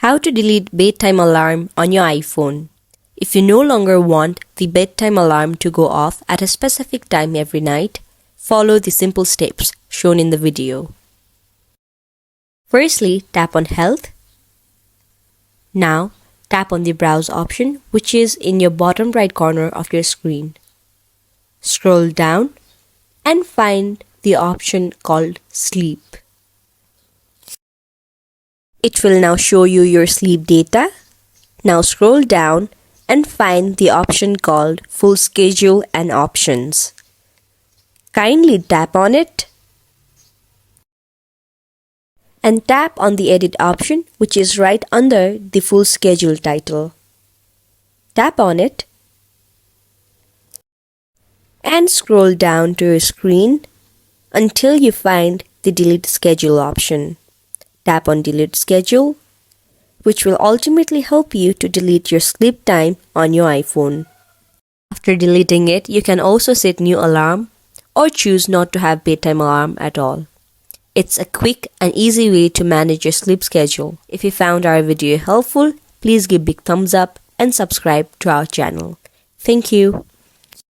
How to delete bedtime alarm on your iPhone. If you no longer want the bedtime alarm to go off at a specific time every night, follow the simple steps shown in the video. Firstly, tap on Health. Now, tap on the Browse option, which is in your bottom right corner of your screen. Scroll down and find the option called Sleep. It will now show you your sleep data. Now scroll down and find the option called Full Schedule and Options. Kindly tap on it and tap on the Edit option, which is right under the Full Schedule title. Tap on it and scroll down to your screen until you find the Delete Schedule option. Tap on Delete Schedule, which will ultimately help you to delete your sleep time on your iPhone. After deleting it, you can also set new alarm or choose not to have bedtime alarm at all. It's a quick and easy way to manage your sleep schedule. If you found our video helpful, please give big thumbs up and subscribe to our channel. Thank you.